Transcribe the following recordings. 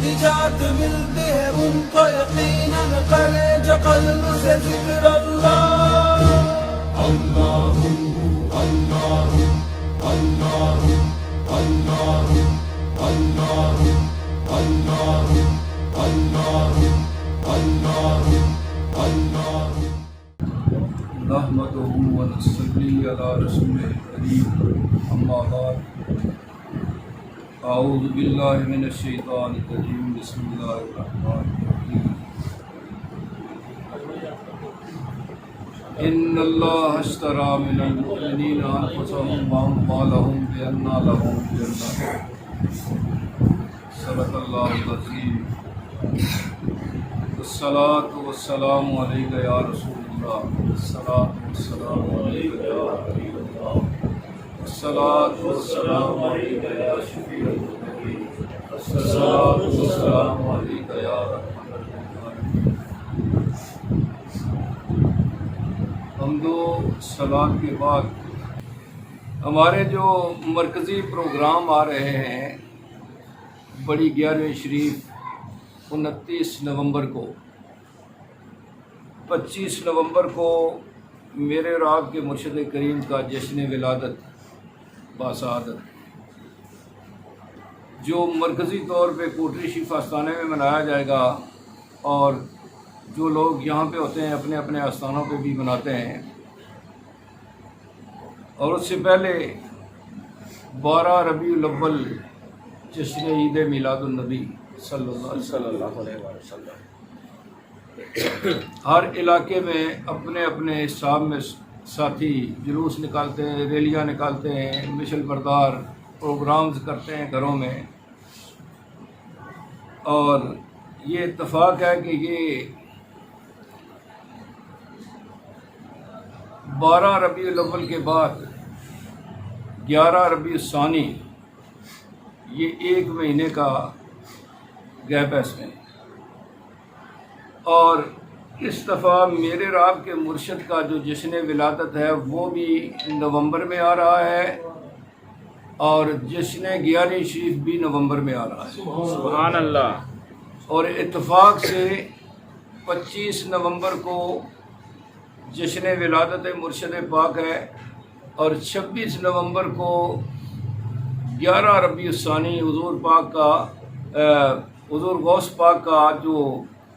نجات ملتی ہے ان کو یقیناً کلیج قلب سے ذکر اللہ اللہ اللہ اللہ اللہ اللہ اللہ اللہ اللہ اللہ نحمده ونصلي على رسوله الكريم اما بعد اعوذ بالله من الشيطان الرجيم بسم الله الرحمن الرحيم ان الله اشترى من المؤمنين انفسهم واموالهم بان لهم الجنة صدق الله العظيم والصلاة والسلام عليك يا رسول الله الصلاة والسلام عليك يا حبيب الله الصلاة والسلام عليك يا شفيع المذنبين الصلاة والسلام عليك يا رحمة العالمين حمد و صلاۃ کے بعد ہمارے جو مرکزی پروگرام آ رہے ہیں بڑی 11ویں شریف 29 نومبر کو 25 نومبر کو میرے اور آپ کے مرشد کریم کا جشن ولادت باسعادت جو مرکزی طور پہ کوٹری شریف آستانے میں منایا جائے گا اور جو لوگ یہاں پہ ہوتے ہیں اپنے اپنے آستانوں پہ بھی مناتے ہیں اور اس سے پہلے 12 ربیع الاول جشن عید میلاد النبی صلی اللہ علیہ وسلم ہر علاقے میں اپنے اپنے حساب میں ساتھی جلوس نکالتے ہیں ریلیاں نکالتے ہیں مشل بردار پروگرامز کرتے ہیں گھروں میں اور یہ اتفاق ہے کہ یہ 12 ربیع الاول کے بعد 11 ربیع الثانی یہ 1 مہینے کا گیپ ہے اس میں اور اس دفعہ میرے اور آپ کے مرشد کا جو جشن ولادت ہے وہ بھی نومبر میں آ رہا ہے اور جشن 11ویں شریف بھی نومبر میں آ رہا ہے سبحان اللہ اور اتفاق سے 25 نومبر کو جشن ولادت مرشد پاک ہے اور 26 نومبر کو 11 ربیع الثانی حضور پاک کا حضور غوث پاک کا جو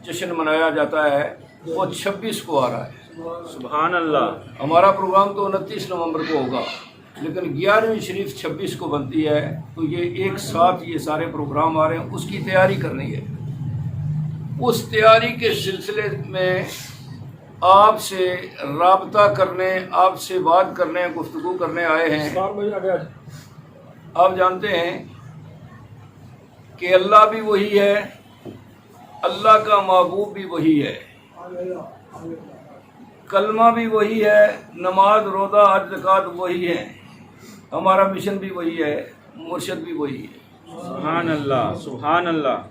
جشن منایا جاتا ہے وہ 26 کو آ رہا ہے سبحان اللہ ہمارا پروگرام تو 29 نومبر کو ہوگا لیکن 11ویں شریف 26 کو بنتی ہے تو یہ ایک ساتھ یہ سارے پروگرام آ رہے ہیں اس کی تیاری کرنی ہے اس تیاری کے سلسلے میں آپ سے رابطہ کرنے آپ سے بات کرنے گفتگو کرنے آئے ہیں آپ جانتے ہیں کہ اللہ بھی وہی ہے اللہ کا محبوب بھی وہی ہے کلمہ بھی وہی ہے نماز روزہ حج زکوٰۃ وہی ہے ہمارا مشن بھی وہی ہے مرشد بھی وہی ہے سبحان اللہ سبحان اللہ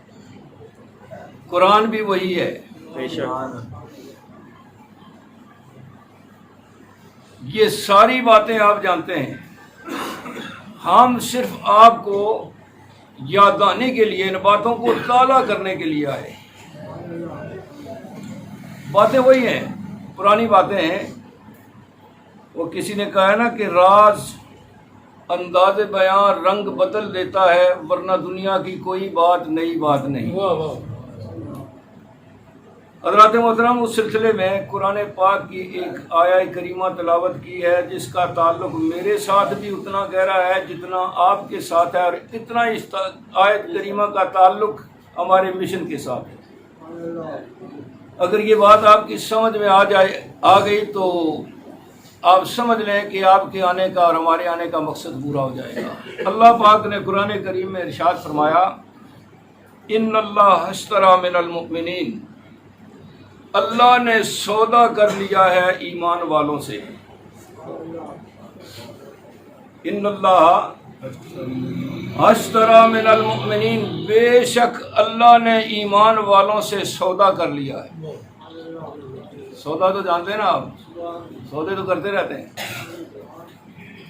قرآن بھی وہی ہے بے شک یہ ساری باتیں آپ جانتے ہیں ہم صرف آپ کو یاد دہانی کے لیے ان باتوں کو تازہ کرنے کے لیے آئے باتیں وہی ہیں پرانی باتیں ہیں وہ کسی نے کہا ہے نا کہ راز انداز بیان رنگ بدل دیتا ہے ورنہ دنیا کی کوئی بات نئی بات نہیں حضرات محترم اس سلسلے میں قرآن پاک کی ایک آیہ کریمہ تلاوت کی ہے جس کا تعلق میرے ساتھ بھی اتنا گہرا ہے جتنا آپ کے ساتھ ہے اور اتنا اس آیت کریمہ کا تعلق ہمارے مشن کے ساتھ ہے اگر یہ بات آپ کی سمجھ میں آ گئی تو آپ سمجھ لیں کہ آپ کے آنے کا اور ہمارے آنے کا مقصد پورا ہو جائے گا اللہ پاک نے قرآن کریم میں ارشاد فرمایا ان اللہ اشتری من المؤمنین اللہ نے سودا کر لیا ہے ایمان والوں سے ان اللہ اشتری من المؤمنین بے شک اللہ نے ایمان والوں سے سودا کر لیا ہے سودا تو جانتے ہیں نا آپ سودے تو کرتے رہتے ہیں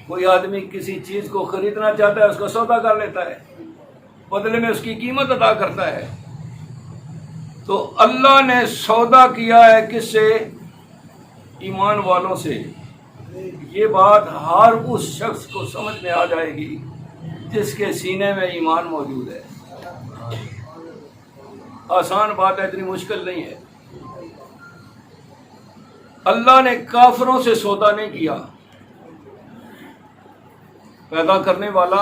کوئی آدمی کسی چیز کو خریدنا چاہتا ہے اس کا سودا کر لیتا ہے بدلے میں اس کی قیمت ادا کرتا ہے۔ تو اللہ نے سودا کیا ہے کس سے؟ ایمان والوں سے۔ یہ بات ہر اس شخص کو سمجھ میں آ جائے گی جس کے سینے میں ایمان موجود ہے۔ آسان بات ہے، اتنی مشکل نہیں ہے۔ اللہ نے کافروں سے سودا نہیں کیا۔ پیدا کرنے والا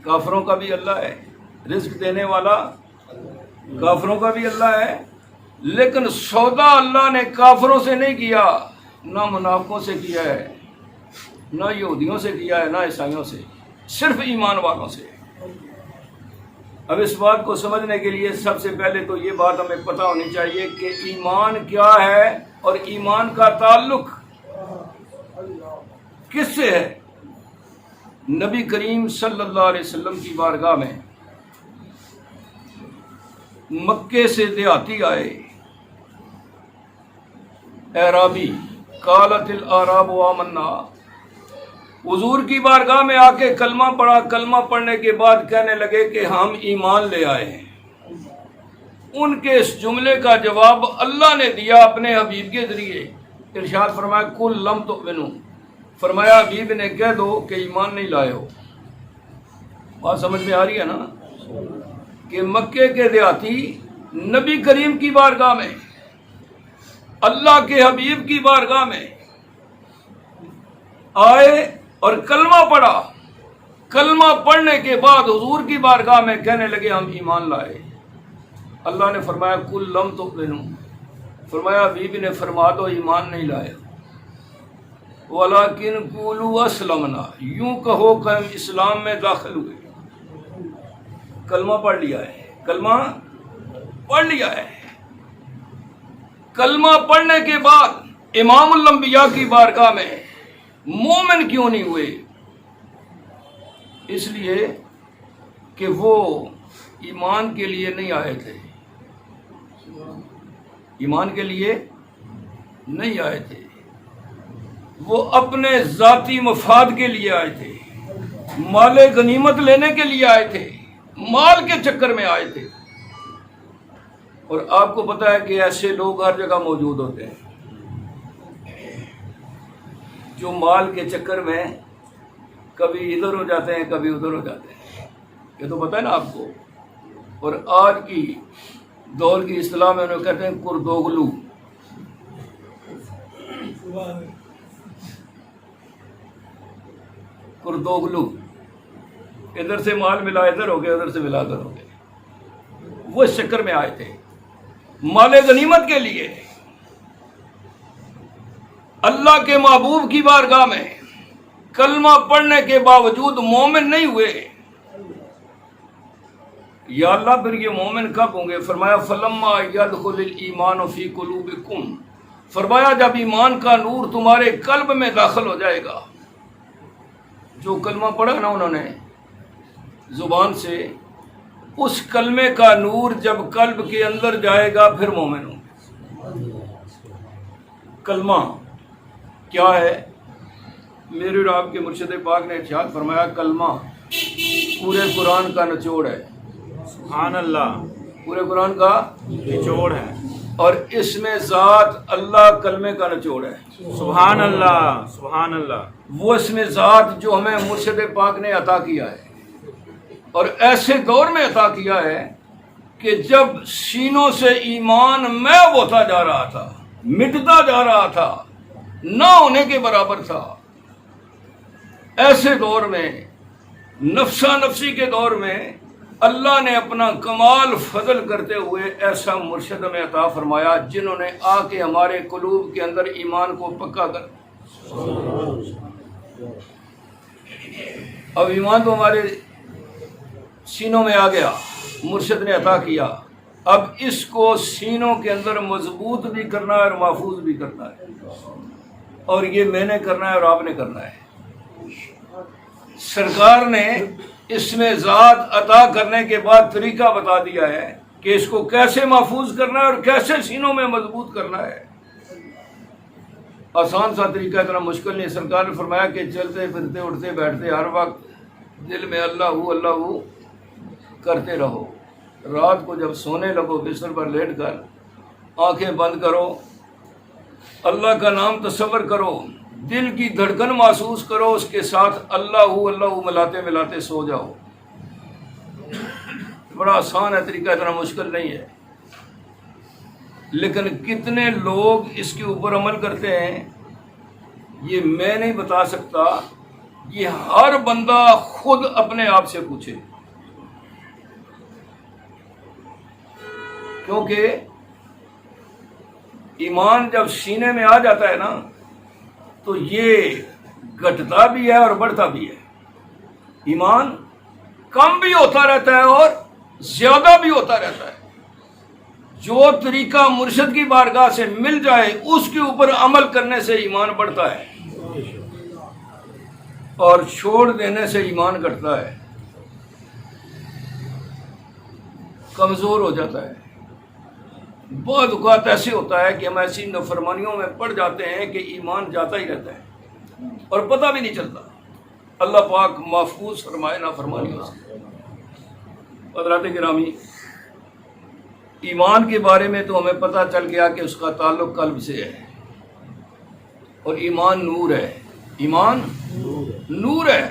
کافروں کا بھی اللہ ہے، رزق دینے والا کافروں کا بھی اللہ ہے، لیکن سودا اللہ نے کافروں سے نہیں کیا، نہ منافقوں سے کیا ہے، نہ یہودیوں سے کیا ہے، نہ عیسائیوں سے، صرف ایمان والوں سے۔ اب اس بات کو سمجھنے کے لیے سب سے پہلے تو یہ بات ہمیں پتہ ہونی چاہیے کہ ایمان کیا ہے اور ایمان کا تعلق کس سے ہے۔ نبی کریم صلی اللہ علیہ وسلم کی بارگاہ میں مکے سے دیہاتی آئے، اعرابی، قالت الاعراب آمنا، حضور کی بارگاہ میں آ کے کلمہ پڑھا، کلمہ پڑھنے کے بعد کہنے لگے کہ ہم ایمان لے آئے ہیں۔ ان کے اس جملے کا جواب اللہ نے دیا اپنے حبیب کے ذریعے، ارشاد فرمایا کل لم تؤمنوا، فرمایا حبیب نے کہہ دو کہ ایمان نہیں لائے ہو۔ بات سمجھ میں آ رہی ہے نا کہ مکے کے دیہاتی نبی کریم کی بارگاہ میں، اللہ کے حبیب کی بارگاہ میں آئے اور کلمہ پڑھا، کلمہ پڑھنے کے بعد حضور کی بارگاہ میں کہنے لگے ہم ایمان لائے۔ اللہ نے فرمایا کل لم تؤمنوا، فرمایا حبیب نے فرما دو ایمان نہیں لائے، ولیکن قولوا اسلمنا، یوں کہو کہ ہم اسلام میں داخل ہوئے۔ کلمہ پڑھ لیا ہے، کلمہ پڑھ لیا ہے۔ کلمہ پڑھنے کے بعد امام الانبیاء کی بارگاہ میں مومن کیوں نہیں ہوئے؟ اس لیے کہ وہ ایمان کے لیے نہیں آئے تھے، ایمان کے لیے نہیں آئے تھے، وہ اپنے ذاتی مفاد کے لیے آئے تھے، مال غنیمت لینے کے لیے آئے تھے، مال کے چکر میں آئے تھے۔ اور آپ کو پتہ ہے کہ ایسے لوگ ہر جگہ موجود ہوتے ہیں جو مال کے چکر میں کبھی ادھر ہو جاتے ہیں، کبھی ادھر ہو جاتے ہیں، یہ تو پتہ ہے نا آپ کو۔ اور آج کی دور کی اصطلاح میں انہوں کہتے ہیں کردوغلو۔ کردوغلو، ادھر سے مال ملا ادھر ہو گیا، ادھر سے ملا ادھر ہو گیا۔ وہ اس چکر میں آئے تھے مال غنیمت کے لیے۔ اللہ کے محبوب کی بارگاہ میں کلمہ پڑھنے کے باوجود مومن نہیں ہوئے۔ یا اللہ پھر یہ مومن کب ہوں گے؟ فرمایا فلما يدخل الایمان فی قلوبکم، فرمایا جب ایمان کا نور تمہارے قلب میں داخل ہو جائے گا۔ جو کلمہ پڑھا نا انہوں نے زبان سے، اس کلمے کا نور جب قلب کے اندر جائے گا پھر مومن ہوں۔ کلمہ کیا ہے؟ میرے اور آپ کے مرشد پاک نے ارشاد فرمایا کلمہ پورے قرآن کا نچوڑ ہے۔ سبحان اللہ، پورے قرآن کا نچوڑ ہے۔ اور اس میں ذات اللہ کلمے کا نچوڑ ہے۔ سبحان اللہ، سبحان اللہ۔ وہ اس میں ذات جو ہمیں مرشد پاک نے عطا کیا ہے، اور ایسے دور میں عطا کیا ہے کہ جب سینوں سے ایمان محو ہوتا جا رہا تھا، مٹتا جا رہا تھا، نہ ہونے کے برابر تھا، ایسے دور میں، نفسا نفسی کے دور میں، اللہ نے اپنا کمال فضل کرتے ہوئے ایسا مرشد میں عطا فرمایا جنہوں نے آ کے ہمارے قلوب کے اندر ایمان کو پکا کر، اب ایمان تو ہمارے سینوں میں آ گیا، مرشد نے عطا کیا، اب اس کو سینوں کے اندر مضبوط بھی کرنا ہے اور محفوظ بھی کرنا ہے، اور یہ میں نے کرنا ہے اور آپ نے کرنا ہے۔ سرکار نے اس میں ذات عطا کرنے کے بعد طریقہ بتا دیا ہے کہ اس کو کیسے محفوظ کرنا ہے اور کیسے سینوں میں مضبوط کرنا ہے۔ آسان سا طریقہ، اتنا مشکل نہیں۔ سرکار نے فرمایا کہ چلتے پھرتے اٹھتے بیٹھتے ہر وقت دل میں اللہ ہو کرتے رہو. رات کو جب سونے لگو بستر پر لیٹ کر آنکھیں بند کرو, اللہ کا نام تصور کرو, دل کی دھڑکن محسوس کرو, اس کے ساتھ اللہ ملاتے ملاتے سو جاؤ. بڑا آسان ہے طریقہ, اتنا مشکل نہیں ہے. لیکن کتنے لوگ اس کے اوپر عمل کرتے ہیں یہ میں نہیں بتا سکتا. یہ ہر بندہ خود اپنے آپ سے پوچھے, کیونکہ ایمان جب سینے میں آ جاتا ہے نا تو یہ گھٹتا بھی ہے اور بڑھتا بھی ہے. ایمان کم بھی ہوتا رہتا ہے اور زیادہ بھی ہوتا رہتا ہے. جو طریقہ مرشد کی بارگاہ سے مل جائے اس کے اوپر عمل کرنے سے ایمان بڑھتا ہے اور چھوڑ دینے سے ایمان گھٹتا ہے, کمزور ہو جاتا ہے. بہت اوقات ایسے ہوتا ہے کہ ہم ایسی نافرمانیوں میں پڑ جاتے ہیں کہ ایمان جاتا ہی رہتا ہے اور پتہ بھی نہیں چلتا. اللہ پاک محفوظ فرمائے نافرمانیوں سے. حضرات گرامی, ایمان کے بارے میں تو ہمیں پتہ چل گیا کہ اس کا تعلق قلب سے ہے, اور ایمان نور ہے. ایمان نور ہے,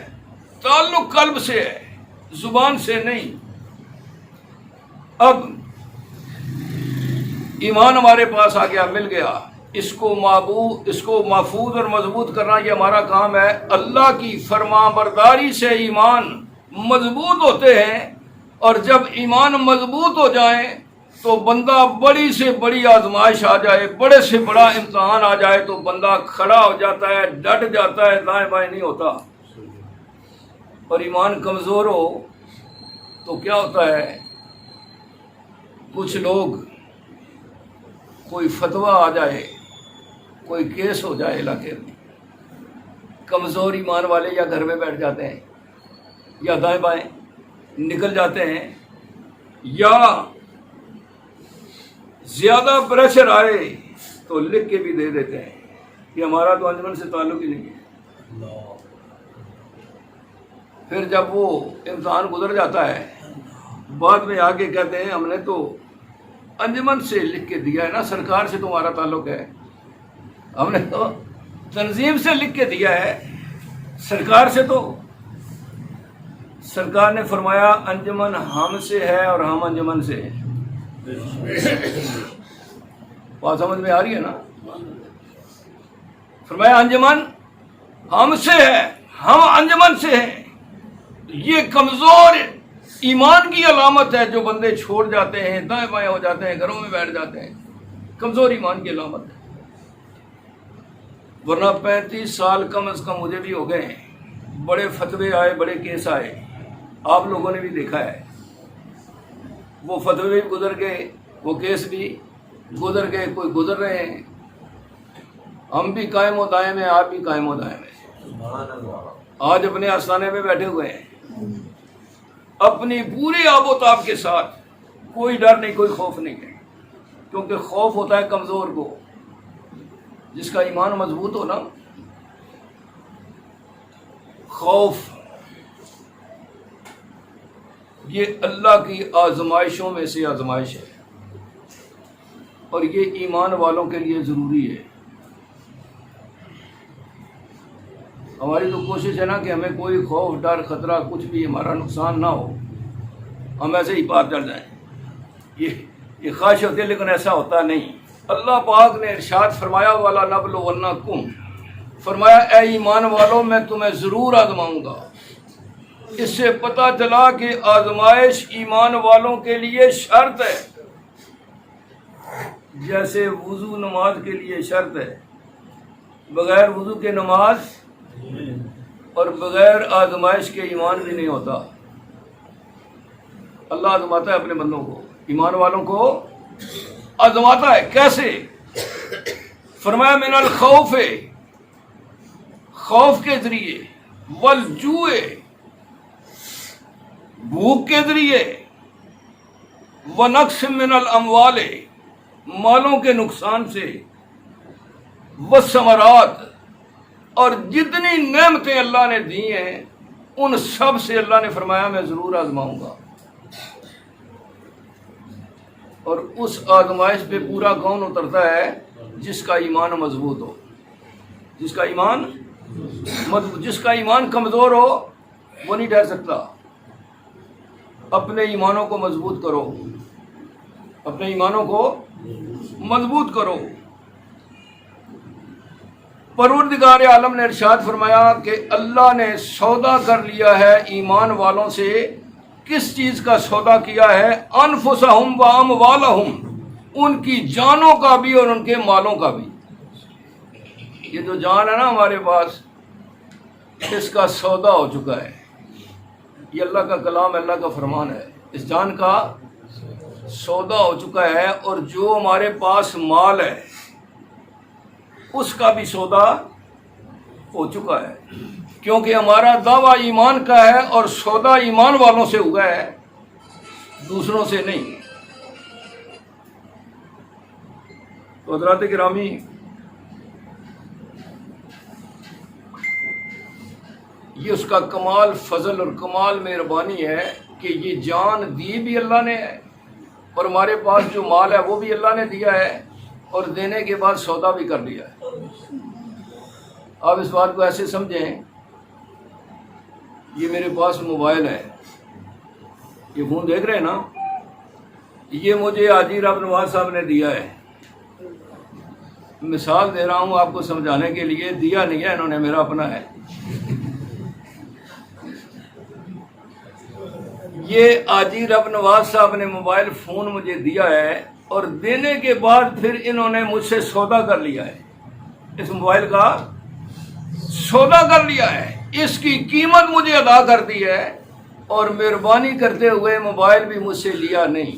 تعلق قلب سے ہے, زبان سے نہیں. اب ایمان ہمارے پاس آ گیا, مل گیا, اس کو محفوظ اور مضبوط کرنا یہ ہمارا کام ہے. اللہ کی فرما برداری سے ایمان مضبوط ہوتے ہیں, اور جب ایمان مضبوط ہو جائیں تو بندہ بڑی سے بڑی آزمائش آ جائے, بڑے سے بڑا امتحان آ جائے تو بندہ کھڑا ہو جاتا ہے, ڈٹ جاتا ہے, دائیں بائیں نہیں ہوتا. اور ایمان کمزور ہو تو کیا ہوتا ہے, کچھ لوگ, کوئی فتویٰ آ جائے, کوئی کیس ہو جائے علاقے میں, کمزور ایمان والے یا گھر میں بیٹھ جاتے ہیں یا دائیں بائیں نکل جاتے ہیں, یا زیادہ پریشر آئے تو لکھ کے بھی دے دیتے ہیں کہ ہمارا تو انجمن سے تعلق ہی نہیں ہے. پھر جب وہ امتحان گزر جاتا ہے بعد میں آگے کہتے ہیں ہم نے تو انجمن سے لکھ کے دیا ہے نا, سرکار سے تمہارا تعلق ہے, ہم نے تو تنظیم سے لکھ کے دیا ہے, سرکار سے تو. سرکار نے فرمایا انجمن ہم سے ہے اور ہم انجمن سے ہیں. بات سمجھ میں آ رہی ہے نا؟ فرمایا انجمن ہم سے ہے, ہم انجمن سے ہیں. یہ کمزور ایمان کی علامت ہے. جو بندے چھوڑ جاتے ہیں, دائیں بائیں ہو جاتے ہیں, گھروں میں بیٹھ جاتے ہیں, کمزور ایمان کی علامت ہے. ورنہ 35 سال کم از کم مجھے بھی ہو گئے ہیں, بڑے فتوے آئے, بڑے کیس آئے, آپ لوگوں نے بھی دیکھا ہے. وہ فتوے بھی گزر گئے, وہ کیس بھی گزر گئے, کوئی گزر رہے ہیں. ہم بھی قائم و دائم ہیں, آپ بھی قائم و دائم ہیں. آج اپنے آستانے میں بیٹھے ہوئے ہیں اپنی پوری آب و تاب کے ساتھ, کوئی ڈر نہیں, کوئی خوف نہیں ہے. کیونکہ خوف ہوتا ہے کمزور کو. جس کا ایمان مضبوط ہو نا, خوف یہ اللہ کی آزمائشوں میں سے آزمائش ہے, اور یہ ایمان والوں کے لیے ضروری ہے. ہماری تو کوشش ہے نا کہ ہمیں کوئی خوف, ڈر, خطرہ, کچھ بھی ہمارا نقصان نہ ہو, ہم ایسے ہی پار چل جائیں. یہ خواہش ہوتی ہے لیکن ایسا ہوتا نہیں. اللہ پاک نے ارشاد فرمایا والا نبلونکم, فرمایا اے ایمان والوں میں تمہیں ضرور آزماؤں گا. اس سے پتہ چلا کہ آزمائش ایمان والوں کے لیے شرط ہے, جیسے وضو نماز کے لیے شرط ہے. بغیر وضو کے نماز اور بغیر آزمائش کے ایمان بھی نہیں ہوتا. اللہ آزماتا ہے اپنے بندوں کو, ایمان والوں کو آزماتا ہے. کیسے؟ فرمایا من الخوف, خوف کے ذریعے, والجوع, بھوک کے ذریعے, ونقص من الاموال, مالوں کے نقصان سے, والثمرات, اور جتنی نعمتیں اللہ نے دی ہیں ان سب سے اللہ نے فرمایا میں ضرور آزماؤں گا. اور اس آزمائش پہ پورا کون اترتا ہے؟ جس کا ایمان مضبوط ہو، جس کا ایمان مضبوط، جس کا ایمان کمزور ہو وہ نہیں ڈر سکتا۔ اپنے ایمانوں کو مضبوط کرو، اپنے ایمانوں کو مضبوط کرو۔ پروردگار عالم نے ارشاد فرمایا کہ اللہ نے سودا کر لیا ہے ایمان والوں سے۔ کس چیز کا سودا کیا ہے؟ انفسہم و اموالہم، ان کی جانوں کا بھی اور ان کے مالوں کا بھی۔ یہ جو جان ہے نا ہمارے پاس، اس کا سودا ہو چکا ہے۔ یہ اللہ کا کلام، اللہ کا فرمان ہے، اس جان کا سودا ہو چکا ہے۔ اور جو ہمارے پاس مال ہے اس کا بھی سودا ہو چکا ہے، کیونکہ ہمارا دعویٰ ایمان کا ہے اور سودا ایمان والوں سے ہوا ہے، دوسروں سے نہیں۔ تو حضرات گرامی، یہ اس کا کمال فضل اور کمال مہربانی ہے کہ یہ جان دی بھی اللہ نے ہے، اور ہمارے پاس جو مال ہے وہ بھی اللہ نے دیا ہے، اور دینے کے بعد سودا بھی کر دیا ہے۔ آپ اس بات کو ایسے سمجھیں، یہ میرے پاس موبائل ہے، یہ فون دیکھ رہے ہیں نا، یہ مجھے حاجی رب نواز صاحب نے دیا ہے۔ مثال دے رہا ہوں آپ کو سمجھانے کے لیے، دیا نہیں ہے انہوں نے، میرا اپنا ہے۔ یہ حاجی رب نواز صاحب نے موبائل فون مجھے دیا ہے، اور دینے کے بعد پھر انہوں نے مجھ سے سودا کر لیا ہے، اس موبائل کا سودا کر لیا ہے، اس کی قیمت مجھے ادا کر دی ہے، اور مہربانی کرتے ہوئے موبائل بھی مجھ سے لیا نہیں،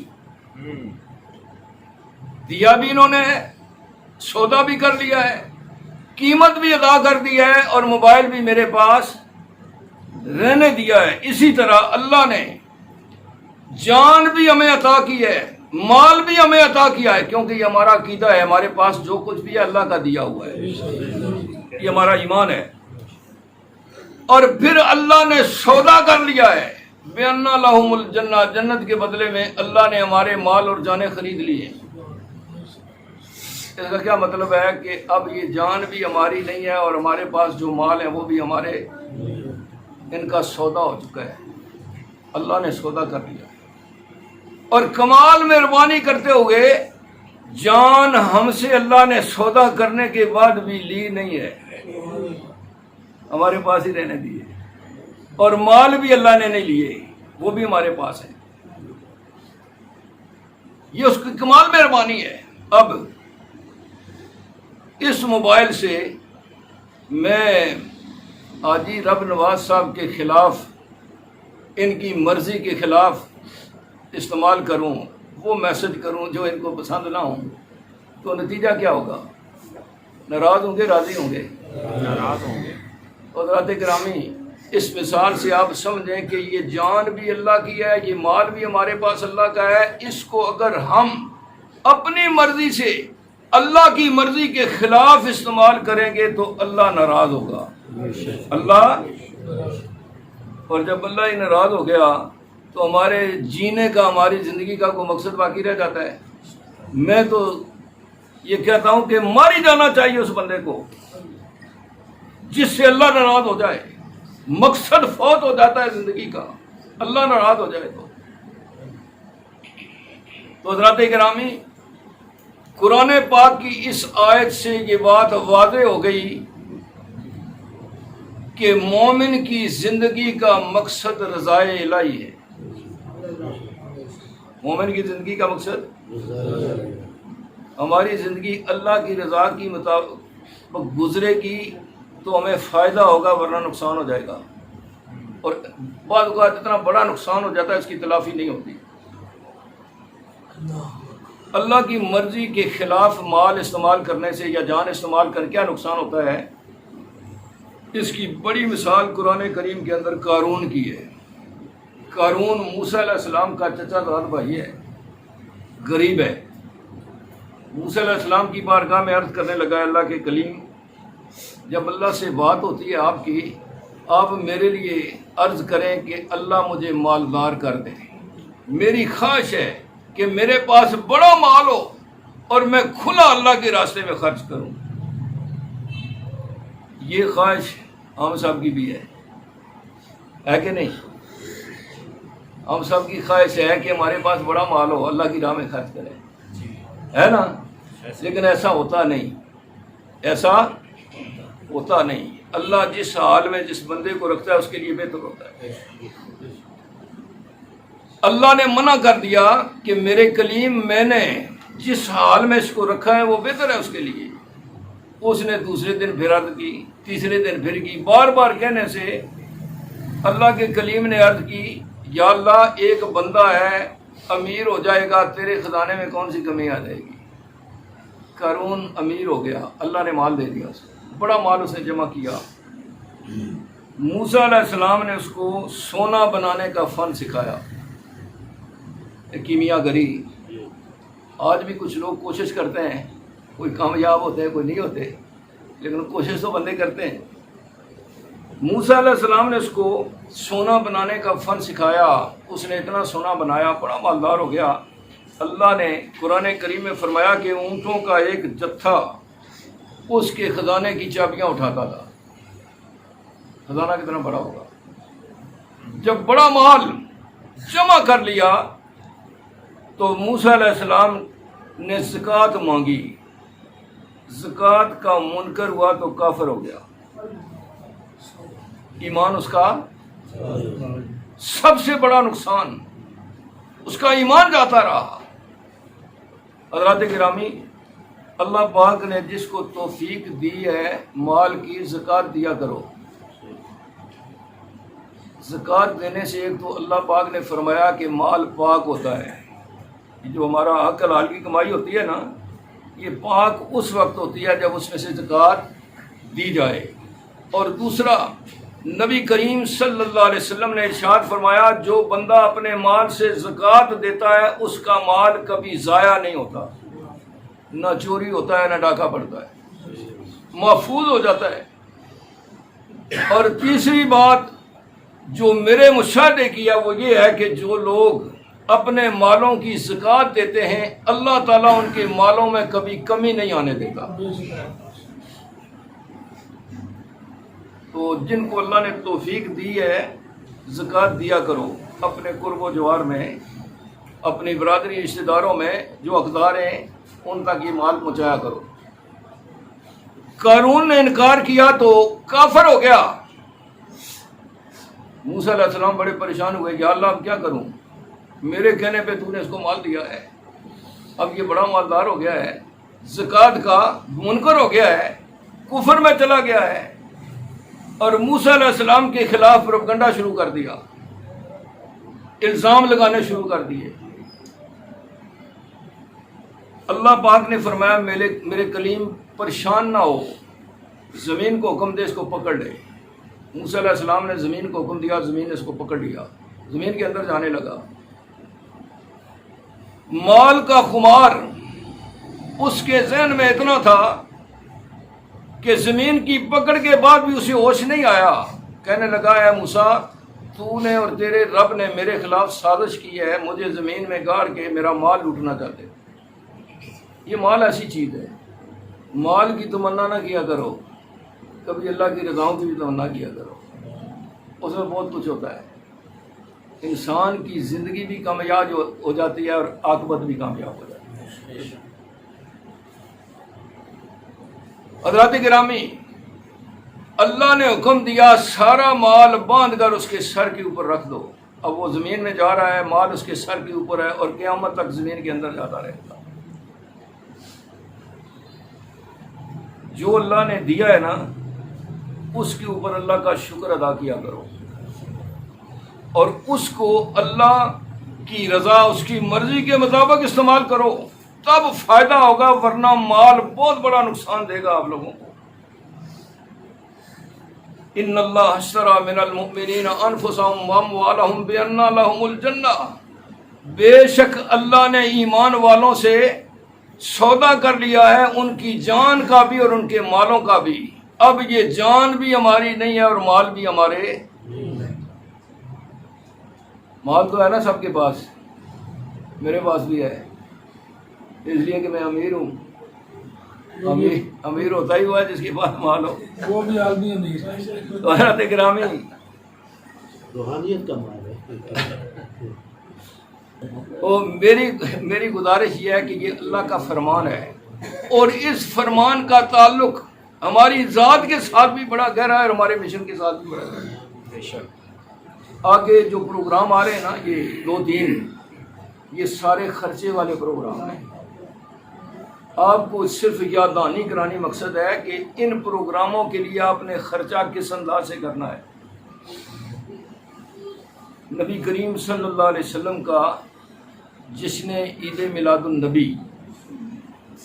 دیا بھی انہوں نے، سودا بھی کر لیا ہے، قیمت بھی ادا کر دی ہے، اور موبائل بھی میرے پاس رہنے دیا ہے۔ اسی طرح اللہ نے جان بھی ہمیں عطا کی ہے، مال بھی ہمیں عطا کیا ہے، کیونکہ یہ ہمارا عقیدہ ہے، ہمارے پاس جو کچھ بھی ہے اللہ کا دیا ہوا ہے، یہ ہمارا ایمان ہے۔ اور پھر اللہ نے سودا کر لیا ہے، بِأَنَّ لَهُمُ الْجَنَّةَ، جنت کے بدلے میں اللہ نے ہمارے مال اور جانیں خرید لی ہیں۔ اس کا کیا مطلب ہے کہ اب یہ جان بھی ہماری نہیں ہے، اور ہمارے پاس جو مال ہے وہ بھی ہمارے، ان کا سودا ہو چکا ہے، اللہ نے سودا کر لیا۔ اور کمال مہربانی کرتے ہوئے جان ہم سے اللہ نے سودا کرنے کے بعد بھی لی نہیں ہے، ہمارے پاس ہی رہنے دیے، اور مال بھی اللہ نے نہیں لیے، وہ بھی ہمارے پاس ہے۔ یہ اس کی کمال مہربانی ہے۔ اب اس موبائل سے میں حاجی رب نواز صاحب کے خلاف، ان کی مرضی کے خلاف استعمال کروں، وہ میسج کروں جو ان کو پسند نہ ہوں، تو نتیجہ کیا ہوگا؟ ناراض ہوں گے، راضی ہوں گے؟ ناراض ہوں گے۔ حضرات گرامی، اس مثال سے آپ سمجھیں کہ یہ جان بھی اللہ کی ہے، یہ مال بھی ہمارے پاس اللہ کا ہے۔ اس کو اگر ہم اپنی مرضی سے اللہ کی مرضی کے خلاف استعمال کریں گے تو اللہ ناراض ہوگا، اللہ۔ اور جب اللہ ہی ناراض ہو گیا تو ہمارے جینے کا، ہماری زندگی کا کوئی مقصد باقی رہ جاتا ہے؟ میں تو یہ کہتا ہوں کہ مار ہی جانا چاہیے اس بندے کو جس سے اللہ ناراض ہو جائے۔ مقصد فوت ہو جاتا ہے زندگی کا، اللہ ناراض ہو جائے تو حضرات گرامی، قرآن پاک کی اس آیت سے یہ بات واضح ہو گئی کہ مومن کی زندگی کا مقصد رضائے الہی ہے۔ مومن کی زندگی کا مقصد، ہماری زندگی اللہ کی رضا کی مطابق گزرے گی تو ہمیں فائدہ ہوگا، ورنہ نقصان ہو جائے گا۔ اور بعض اوقات اتنا بڑا نقصان ہو جاتا ہے اس کی تلافی نہیں ہوتی۔ اللہ کی مرضی کے خلاف مال استعمال کرنے سے یا جان استعمال کر کیا نقصان ہوتا ہے؟ اس کی بڑی مثال قرآن کریم کے اندر قارون کی ہے۔ قارون موسیٰ علیہ السلام کا چچا زاد بھائی ہے، غریب ہے۔ موسیٰ علیہ السلام کی بارگاہ میں عرض کرنے لگا، اللہ کے کلیم، جب اللہ سے بات ہوتی ہے آپ کی، آپ میرے لیے عرض کریں کہ اللہ مجھے مالدار کر دے، میری خواہش ہے کہ میرے پاس بڑا مال ہو اور میں کھلا اللہ کے راستے میں خرچ کروں. یہ خواہش ہم سب کی بھی ہے کہ نہیں؟ ہم سب کی خواہش ہے کہ ہمارے پاس بڑا مال ہو، اللہ کی راہ میں خرچ کریں، ہے نا؟ لیکن ایسا ہوتا نہیں، ایسا ہوتا نہیں. اللہ جس حال میں جس بندے کو رکھتا ہے اس کے لیے بہتر ہوتا ہے. اللہ نے منع کر دیا کہ میرے کلیم میں نے جس حال میں اس کو رکھا ہے وہ بہتر ہے اس کے لیے. اس نے دوسرے دن پھر عرض کی، تیسرے دن پھر کی. بار بار کہنے سے اللہ کے کلیم نے عرض کی، یا اللہ ایک بندہ ہے امیر ہو جائے گا، تیرے خزانے میں کون سی کمی آ جائے گی؟ قارون امیر ہو گیا، اللہ نے مال دے دیا اسے، بڑا مال اس نے جمع کیا. موسیٰ علیہ السلام نے اس کو سونا بنانے کا فن سکھایا، کیمیا گری. آج بھی کچھ لوگ کوشش کرتے ہیں، کوئی کامیاب ہوتے ہیں کوئی نہیں ہوتے، لیکن کوشش تو بندے کرتے ہیں. موسیٰ علیہ السلام نے اس کو سونا بنانے کا فن سکھایا. اس نے اتنا سونا بنایا، بڑا مالدار ہو گیا. اللہ نے قرآن کریم میں فرمایا کہ اونٹوں کا ایک جتھا اس کے خزانے کی چابیاں اٹھاتا تھا. خزانہ کتنا بڑا ہوگا. جب بڑا مال جمع کر لیا تو موسیٰ علیہ السلام نے زکوٰۃ مانگی. زکوٰۃ کا منکر ہوا تو کافر ہو گیا. ایمان اس کا سب سے بڑا نقصان، اس کا ایمان جاتا رہا. حضرات گرامی، اللہ پاک نے جس کو توفیق دی ہے مال کی، زکوٰۃ دیا کرو. زکوٰۃ دینے سے ایک تو اللہ پاک نے فرمایا کہ مال پاک ہوتا ہے. جو ہمارا حق حلال کی کمائی ہوتی ہے نا، یہ پاک اس وقت ہوتی ہے جب اس میں سے زکوٰۃ دی جائے. اور دوسرا، نبی کریم صلی اللہ علیہ وسلم نے ارشاد فرمایا، جو بندہ اپنے مال سے زکوٰۃ دیتا ہے اس کا مال کبھی ضائع نہیں ہوتا، نہ چوری ہوتا ہے نہ ڈاکہ پڑتا ہے، محفوظ ہو جاتا ہے. اور تیسری بات جو میرے مشاہدے کی ہے وہ یہ ہے کہ جو لوگ اپنے مالوں کی زکوٰۃ دیتے ہیں اللہ تعالیٰ ان کے مالوں میں کبھی کمی نہیں آنے دیتا. تو جن کو اللہ نے توفیق دی ہے زکوٰۃ دیا کرو. اپنے قرب و جوار میں، اپنی برادری رشتہ داروں میں جو حقدار ہیں ان تک یہ مال پہنچایا کرو. قارون نے انکار کیا تو کافر ہو گیا. موسیٰ علیہ السلام بڑے پریشان ہوئے، یا اللہ اب کیا کروں، میرے کہنے پہ تو نے اس کو مال دیا ہے، اب یہ بڑا مالدار ہو گیا ہے، زکوٰۃ کا منکر ہو گیا ہے، کفر میں چلا گیا ہے. اور موسیٰ علیہ السلام کے خلاف پروپیگنڈا شروع کر دیا، الزام لگانے شروع کر دیے. اللہ پاک نے فرمایا میرے کلیم پریشان نہ ہو، زمین کو حکم دے اس کو پکڑ لے. موسیٰ علیہ السلام نے زمین کو حکم دیا، زمین نے اس کو پکڑ لیا، زمین کے اندر جانے لگا. مال کا خمار اس کے ذہن میں اتنا تھا کہ زمین کی پکڑ کے بعد بھی اسے ہوش نہیں آیا. کہنے لگا، اے موسیٰ، تو نے اور تیرے رب نے میرے خلاف سازش کی ہے، مجھے زمین میں گاڑ کے میرا مال لوٹنا چاہتے. یہ مال ایسی چیز ہے، مال کی تمنا نہ کیا کرو، کبھی اللہ کی رضاؤں کی بھی تمنا کیا کرو، اس میں بہت کچھ ہوتا ہے. انسان کی زندگی بھی کامیاب ہو جاتی ہے اور عاقبت بھی کامیاب ہو جاتی ہے. حضرات گرامی، اللہ نے حکم دیا سارا مال باندھ کر اس کے سر کے اوپر رکھ دو. اب وہ زمین میں جا رہا ہے، مال اس کے سر کے اوپر ہے اور قیامت تک زمین کے اندر جاتا رہے گا. جو اللہ نے دیا ہے نا اس کے اوپر اللہ کا شکر ادا کیا کرو اور اس کو اللہ کی رضا، اس کی مرضی کے مطابق استعمال کرو، تب فائدہ ہوگا، ورنہ مال بہت بڑا نقصان دے گا آپ لوگوں کو. ان اللہ اشتری من المؤمنین انفسهم واموالهم بان لهم الجنہ. بے شک اللہ نے ایمان والوں سے سودا کر لیا ہے، ان کی جان کا بھی اور ان کے مالوں کا بھی. اب یہ جان بھی ہماری نہیں ہے اور مال بھی ہمارے. مال تو ہے نا سب کے پاس، میرے پاس بھی ہے، اس لیے کہ میں امیر ہوں۔ امیر ہوتا ہی ہوا ہے جس کے پاس مال ہو۔ وہ بھی آدمی امیر ہے۔ تو حضرت گرامی، روحانیت کا مال ہے۔ وہ میری گزارش یہ ہے کہ یہ اللہ کا فرمان ہے، اور اس فرمان کا تعلق ہماری ذات کے ساتھ بھی بڑا گہرا ہے اور ہمارے مشن کے ساتھ بھی بڑا گہرا ہے۔ بے شک۔ آگے جو پروگرام آ رہے ہیں نا، یہ 2-3، یہ سارے خرچے والے پروگرام ہیں۔ آپ کو صرف یاد دہانی کرانی مقصد ہے کہ ان پروگراموں کے لیے آپ نے خرچہ کس انداز سے کرنا ہے۔ نبی کریم صلی اللہ علیہ وسلم کا جشن عید میلاد النبی،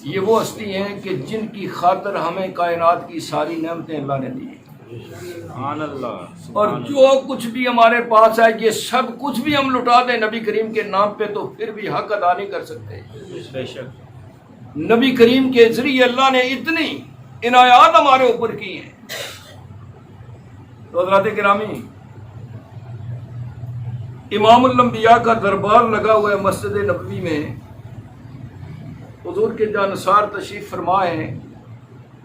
یہ وہ ہستی ہیں کہ جن کی خاطر ہمیں کائنات کی ساری نعمتیں اللہ نے دی ہیں، سبحان اللہ۔ اور جو کچھ بھی ہمارے پاس ہے یہ سب کچھ بھی ہم لٹا دیں نبی کریم کے نام پہ تو پھر بھی حق ادا نہیں کر سکتے۔ بے شک۔ نبی کریم کے ذریعے اللہ نے اتنی عنایات ہمارے اوپر کی ہیں۔ تو حضرات گرامی، امام الانبیاء کا دربار لگا ہوا ہے مسجد نبوی میں، حضور کے جانثار تشریف فرمائے ہیں،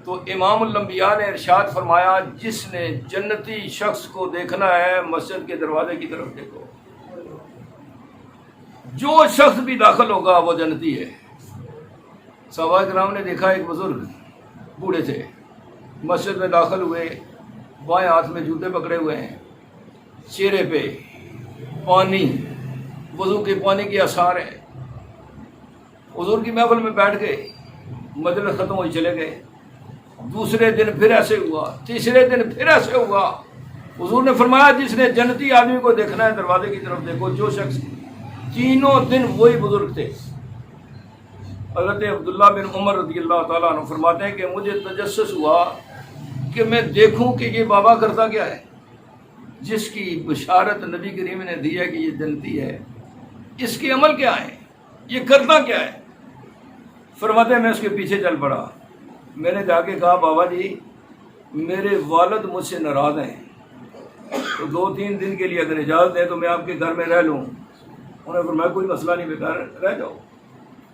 تو امام الانبیاء نے ارشاد فرمایا جس نے جنتی شخص کو دیکھنا ہے مسجد کے دروازے کی طرف دیکھو، جو شخص بھی داخل ہوگا وہ جنتی ہے۔ صحابہ کرام نے دیکھا ایک بزرگ بوڑھے تھے، مسجد میں داخل ہوئے، بائیں ہاتھ میں جوتے پکڑے ہوئے ہیں، چہرے پہ پانی، وضو کے پانی کے آثار ہیں۔ حضور کی محفل میں بیٹھ گئے، مجلس ختم ہوئی چلے گئے۔ دوسرے دن پھر ایسے ہوا، تیسرے دن پھر ایسے ہوا۔ حضور نے فرمایا جس نے جنتی آدمی کو دیکھنا ہے دروازے کی طرف دیکھو، جو شخص تینوں دن وہی بزرگ تھے۔ حضرت عبداللہ بن عمر رضی اللہ تعالیٰ عنہ فرماتے ہیں کہ مجھے تجسس ہوا کہ میں دیکھوں کہ یہ بابا کرتا کیا ہے، جس کی بشارت نبی کریم نے دی ہے کہ یہ جنتی ہے، اس کے عمل کیا ہے، یہ کرتا کیا ہے۔ فرماتے ہیں میں اس کے پیچھے چل پڑا۔ میں نے جا کے کہا بابا جی میرے والد مجھ سے ناراض ہیں، تو 2-3 دن کے لیے اگر اجازت دیں تو میں آپ کے گھر میں رہ لوں۔ انہوں نے فرمایا کوئی مسئلہ نہیں بیٹا، رہ جاؤ۔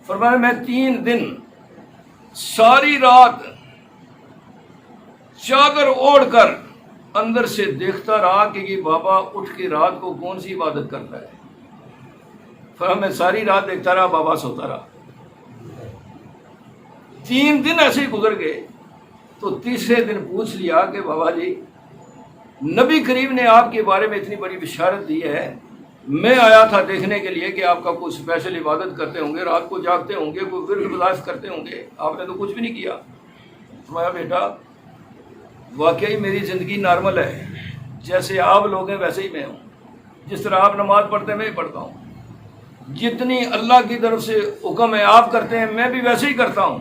فرمایا میں 3 دن ساری رات چادر اوڑھ کر اندر سے دیکھتا رہا کہ یہ بابا اٹھ کے رات کو کون سی عبادت کرتا ہے۔ فرمایا میں ساری رات دیکھتا رہا، بابا سوتا رہا۔ 3 دن ایسے ہی گزر گئے، تو تیسرے دن پوچھ لیا کہ بابا جی نبی کریم نے آپ کے بارے میں اتنی بڑی بشارت دی ہے، میں آیا تھا دیکھنے کے لیے کہ آپ کا کوئی اسپیشل عبادت کرتے ہوں گے، رات کو جاگتے ہوں گے، کوئی ورد وظائف کرتے ہوں گے، آپ نے تو کچھ بھی نہیں کیا۔ فرمایا بیٹا واقعی میری زندگی نارمل ہے، جیسے آپ لوگ ہیں ویسے ہی میں ہوں، جس طرح آپ نماز پڑھتے ہیں میں ہی پڑھتا ہوں، جتنی اللہ کی طرف سے حکم ہے آپ کرتے ہیں میں بھی ویسے ہی کرتا ہوں،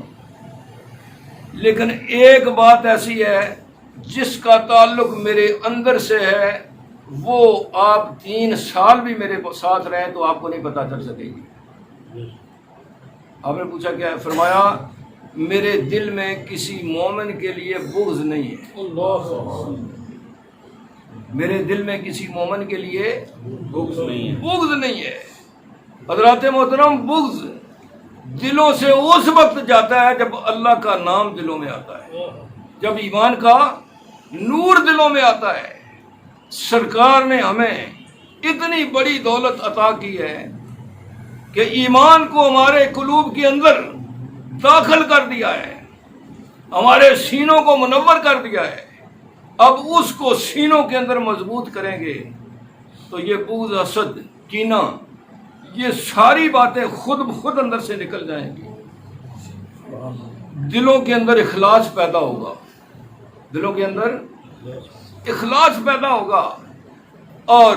لیکن ایک بات ایسی ہے جس کا تعلق میرے اندر سے ہے، وہ آپ 3 سال بھی میرے ساتھ رہیں تو آپ کو نہیں پتہ چل سکے گی۔ آپ نے پوچھا کیا ہے؟ فرمایا میرے دل میں کسی مومن کے لیے بغض نہیں ہے، میرے دل میں کسی مومن کے لیے بغض نہیں ہے۔ بغض نہیں ہے۔ حضرات محترم، بغض دلوں سے اس وقت جاتا ہے جب اللہ کا نام دلوں میں آتا ہے، جب ایمان کا نور دلوں میں آتا ہے۔ سرکار نے ہمیں اتنی بڑی دولت عطا کی ہے کہ ایمان کو ہمارے قلوب کے اندر داخل کر دیا ہے، ہمارے سینوں کو منور کر دیا ہے۔ اب اس کو سینوں کے اندر مضبوط کریں گے تو یہ بغض، حسد، کینہ، یہ ساری باتیں خود بخود اندر سے نکل جائیں گی۔ دلوں کے اندر اخلاص پیدا ہوگا، دلوں کے اندر اخلاص پیدا ہوگا، اور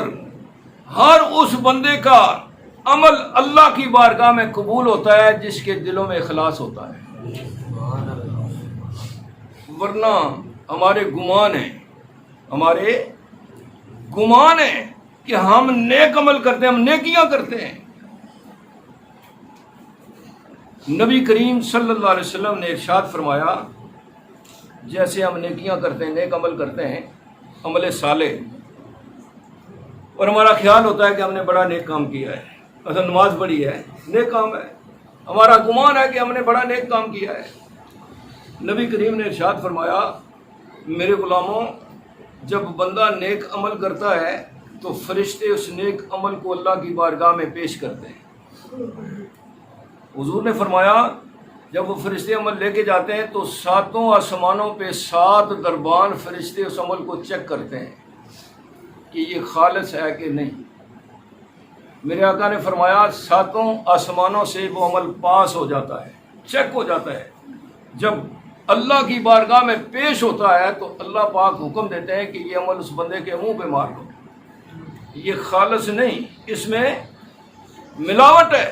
ہر اس بندے کا عمل اللہ کی بارگاہ میں قبول ہوتا ہے جس کے دلوں میں اخلاص ہوتا ہے۔ ورنہ ہمارے گمان ہیں کہ ہم نیک عمل کرتے ہیں، ہم نیکیاں کرتے ہیں۔ نبی کریم صلی اللہ علیہ وسلم نے ارشاد فرمایا جیسے ہم نیکیاں کرتے ہیں، نیک عمل کرتے ہیں، عمل صالح، اور ہمارا خیال ہوتا ہے کہ ہم نے بڑا نیک کام کیا ہے، اصل نماز پڑھی ہے نیک کام ہے، ہمارا گمان ہے کہ ہم نے بڑا نیک کام کیا ہے۔ نبی کریم نے ارشاد فرمایا میرے غلاموں جب بندہ نیک عمل کرتا ہے تو فرشتے اس نیک عمل کو اللہ کی بارگاہ میں پیش کرتے ہیں۔ حضور نے فرمایا جب وہ فرشتے عمل لے کے جاتے ہیں تو 7 آسمانوں پہ 7 دربان فرشتے اس عمل کو چیک کرتے ہیں کہ یہ خالص ہے کہ نہیں۔ میرے آقا نے فرمایا 7 آسمانوں سے وہ عمل پاس ہو جاتا ہے، چیک ہو جاتا ہے۔ جب اللہ کی بارگاہ میں پیش ہوتا ہے تو اللہ پاک حکم دیتے ہیں کہ یہ عمل اس بندے کے منہ پہ مار دو، یہ خالص نہیں، اس میں ملاوٹ ہے۔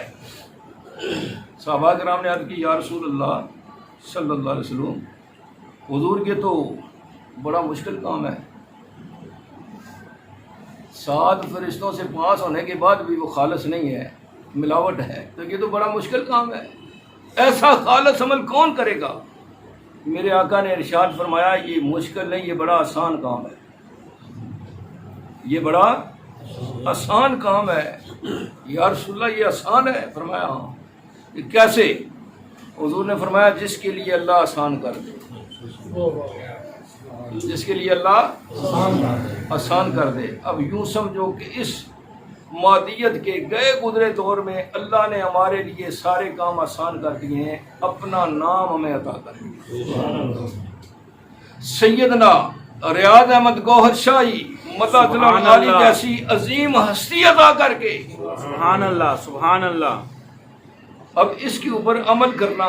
صحابہ کرام نے عرض کی یا رسول اللہ صلی اللہ علیہ وسلم حضور کے تو بڑا مشکل کام ہے، 7 فرشتوں سے پاس ہونے کے بعد بھی وہ خالص نہیں ہے، ملاوٹ ہے، تو یہ تو بڑا مشکل کام ہے، ایسا خالص عمل کون کرے گا؟ میرے آقا نے ارشاد فرمایا یہ مشکل نہیں، یہ بڑا آسان کام ہے، یہ بڑا آسان کام ہے۔ یا رسول اللہ یہ آسان ہے؟ فرمایا ہاں۔ یہ کیسے؟ حضور نے فرمایا جس کے لیے اللہ آسان کر دے، جس کے لیے اللہ آسان کر دے۔ اب یوں سمجھو کہ اس مادیت کے گئے گزرے دور میں اللہ نے ہمارے لیے سارے کام آسان کر دیے ہیں، اپنا نام ہمیں عطا کر دیا۔ سیدنا ریاض احمد گوہر شاہی مدد علی جیسی عظیم ہستی عطا کر کے سبحان اللہ سبحان اللہ۔ اب اس کے اوپر عمل کرنا،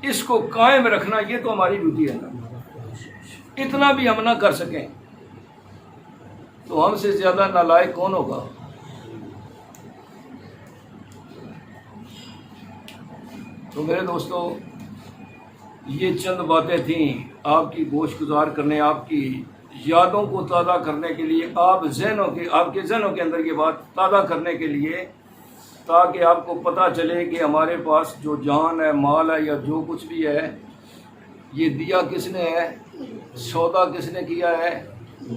اس کو قائم رکھنا، یہ تو ہماری ڈیوٹی ہے نا۔ اتنا بھی ہم نہ کر سکیں تو ہم سے زیادہ نالائق کون ہوگا؟ تو میرے دوستو یہ چند باتیں تھیں آپ کی گوش گزار کرنے، آپ کی یادوں کو تازہ کرنے کے لیے، آپ کے ذہنوں کے اندر یہ بات تازہ کرنے کے لیے، تاکہ آپ کو پتہ چلے کہ ہمارے پاس جو جان ہے، مال ہے، یا جو کچھ بھی ہے، یہ دیا کس نے ہے، سودا کس نے کیا ہے،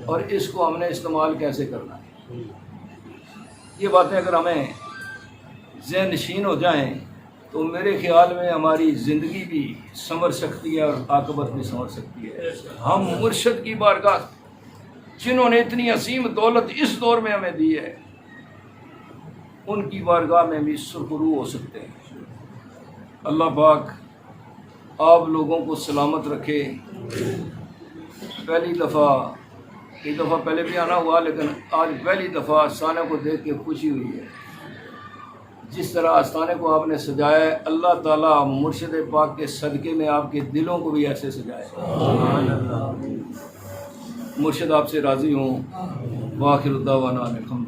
اور اس کو ہم نے استعمال کیسے کرنا ہے۔ یہ باتیں اگر ہمیں ذہن نشین ہو جائیں تو میرے خیال میں ہماری زندگی بھی سنور سکتی ہے اور عاقبت بھی سنور سکتی ہے۔ ہم مرشد کی بارگاہ، جنہوں نے اتنی عظیم دولت اس دور میں ہمیں دی ہے، ان کی بارگاہ میں بھی سرخرو ہو سکتے ہیں۔ اللہ پاک آپ لوگوں کو سلامت رکھے۔ پہلی دفعہ، ایک دفعہ پہلے بھی آنا ہوا، لیکن آج پہلی دفعہ آستانے کو دیکھ کے خوشی ہوئی ہے۔ جس طرح آستانے کو آپ نے سجایا ہے، اللہ تعالیٰ مرشد پاک کے صدقے میں آپ کے دلوں کو بھی ایسے سجائے۔ مرشد آپ سے راضی ہوں۔ وآخر دعوانا الحمد